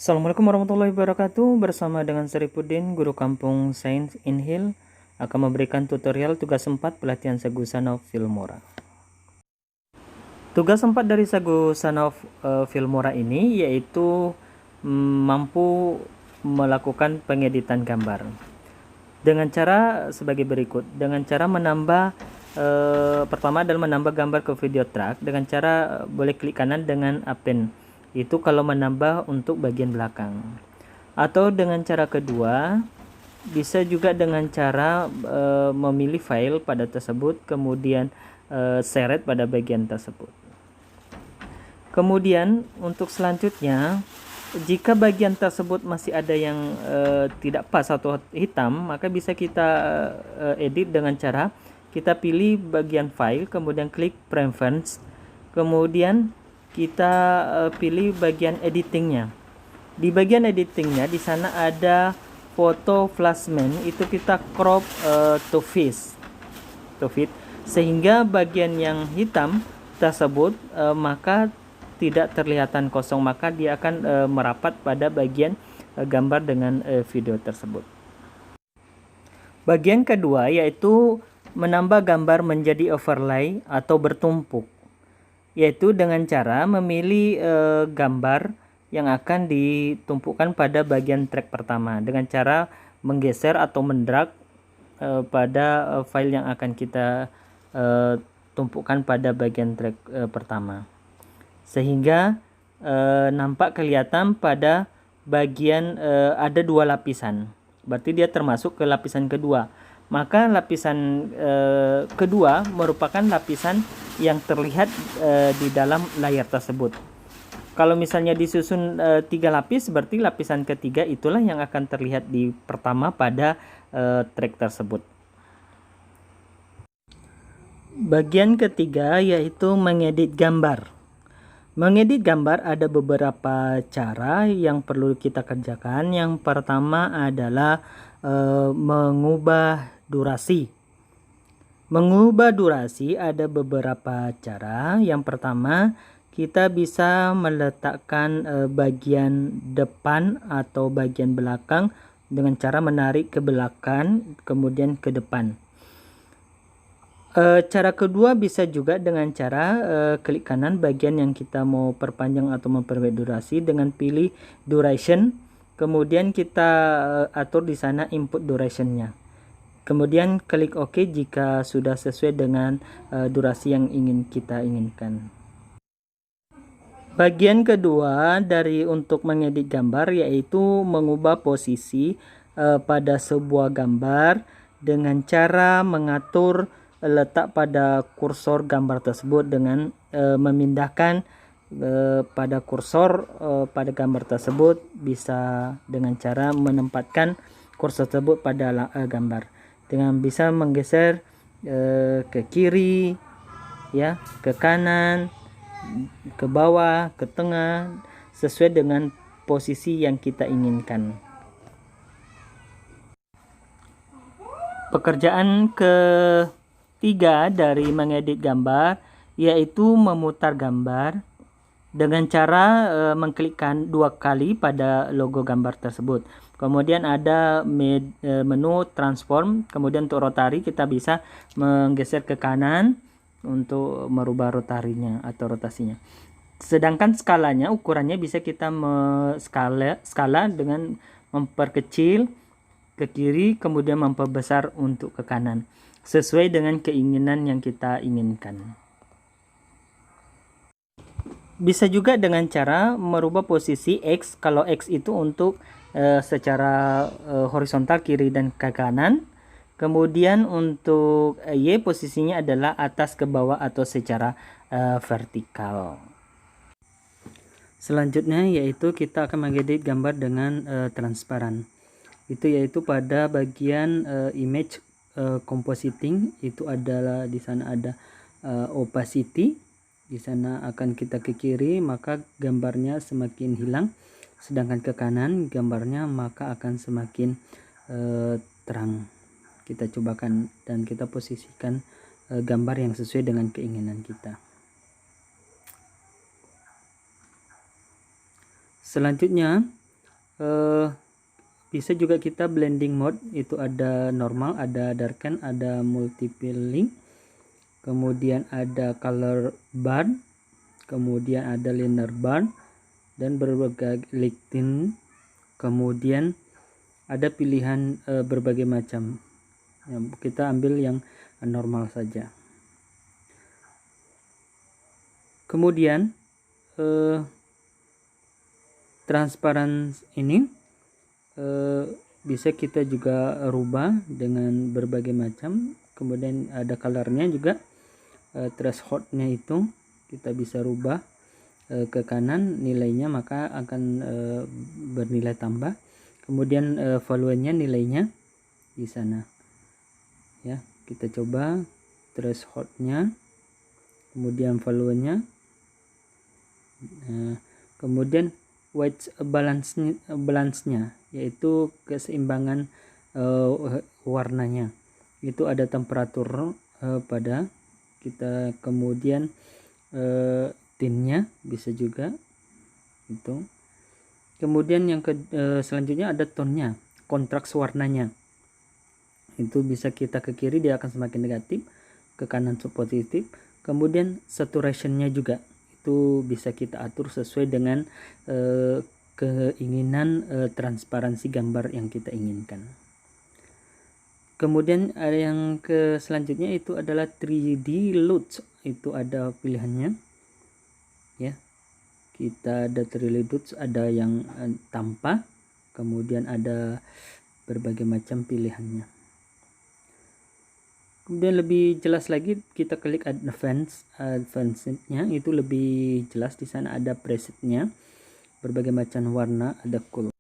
Assalamualaikum warahmatullahi wabarakatuh. Bersama dengan Saripudin, Guru Kampung Sains Inhil, akan memberikan tutorial tugas 4 pelatihan Sagu Sanov Filmora. Tugas 4 dari Sagu Sanov Filmora ini yaitu mampu melakukan pengeditan gambar dengan cara sebagai berikut. Dengan cara menambah pertama adalah menambah gambar ke video track dengan cara boleh klik kanan dengan append. Itu kalau menambah untuk bagian belakang. Atau dengan cara kedua, bisa juga dengan cara memilih file pada tersebut, kemudian seret pada bagian tersebut. Kemudian untuk selanjutnya, jika bagian tersebut masih ada yang tidak pas atau hitam, maka bisa kita edit dengan cara kita pilih bagian file, kemudian klik preference, kemudian kita pilih bagian editingnya. Di bagian editingnya di sana ada foto flashman, itu kita crop to fit sehingga bagian yang hitam tersebut maka tidak terlihatan kosong, maka dia akan merapat pada bagian gambar dengan video tersebut. Bagian kedua yaitu menambah gambar menjadi overlay atau bertumpuk, yaitu dengan cara memilih gambar yang akan ditumpukkan pada bagian track pertama dengan cara menggeser atau mendrag pada file yang akan kita tumpukan pada bagian track pertama, sehingga nampak kelihatan pada bagian ada dua lapisan, berarti dia termasuk ke lapisan kedua. Maka lapisan kedua merupakan lapisan yang terlihat di dalam layar tersebut. Kalau misalnya disusun 3 lapis, berarti lapisan ketiga itulah yang akan terlihat di pertama pada track tersebut. Bagian ketiga yaitu mengedit gambar. Mengedit gambar ada beberapa cara yang perlu kita kerjakan. Yang pertama adalah mengubah durasi. Mengubah durasi ada beberapa cara. Yang pertama, kita bisa meletakkan bagian depan atau bagian belakang dengan cara menarik ke belakang kemudian ke depan. Cara kedua bisa juga dengan cara klik kanan bagian yang kita mau perpanjang atau memperpendek durasi dengan pilih duration, kemudian kita atur di sana input durationnya. Kemudian klik OK jika sudah sesuai dengan durasi yang ingin kita inginkan. Bagian kedua dari untuk mengedit gambar yaitu mengubah posisi pada sebuah gambar dengan cara mengatur letak pada kursor gambar tersebut dengan memindahkan pada kursor pada gambar tersebut, bisa dengan cara menempatkan kursor tersebut pada gambar dengan bisa menggeser ke kiri, ya, ke kanan, ke bawah, ke tengah, sesuai dengan posisi yang kita inginkan. Pekerjaan ketiga dari mengedit gambar yaitu memutar gambar dengan cara mengklikkan 2 kali pada logo gambar tersebut. Kemudian ada menu transform, kemudian untuk rotari kita bisa menggeser ke kanan untuk merubah rotarinya atau rotasinya. Sedangkan skalanya, ukurannya bisa kita skala dengan memperkecil ke kiri kemudian memperbesar untuk ke kanan sesuai dengan keinginan yang kita inginkan. Bisa juga dengan cara merubah posisi X, kalau X itu untuk secara horizontal kiri dan ke kanan. Kemudian untuk Y posisinya adalah atas ke bawah atau secara vertikal. Selanjutnya yaitu kita akan mengedit gambar dengan transparan. Itu yaitu pada bagian image compositing, itu adalah di sana ada opacity. Di sana akan kita ke kiri maka gambarnya semakin hilang, sedangkan ke kanan gambarnya maka akan semakin terang. Kita cobakan dan kita posisikan gambar yang sesuai dengan keinginan kita. Selanjutnya Bisa juga kita blending mode, itu ada normal, ada darken, ada multipling, kemudian ada color bar, kemudian ada linear bar, dan berbagai lighting, kemudian ada pilihan berbagai macam. Ya, kita ambil yang normal saja. Kemudian transparan ini bisa kita juga rubah dengan berbagai macam. Kemudian ada colornya juga, thresholdnya itu kita bisa rubah ke kanan nilainya, maka akan bernilai tambah. Kemudian volume-nya nilainya di sana ya. Kita coba thresholdnya, kemudian volume-nya, kemudian white balance-nya yaitu keseimbangan warnanya, itu ada temperatur pada kita. Kemudian tintnya bisa juga itu. Kemudian yang selanjutnya ada tone-nya, kontraks warnanya, itu bisa kita ke kiri dia akan semakin negatif, ke kanan positif. Kemudian saturation-nya juga itu bisa kita atur sesuai dengan keinginan transparansi gambar yang kita inginkan. Kemudian ada yang selanjutnya itu adalah 3D LUT, itu ada pilihannya ya. Kita ada 3D LUT, ada yang tanpa, kemudian ada berbagai macam pilihannya. Kemudian lebih jelas lagi kita klik advanced-nya, itu lebih jelas. Di sana ada preset-nya, berbagai macam warna, ada cool.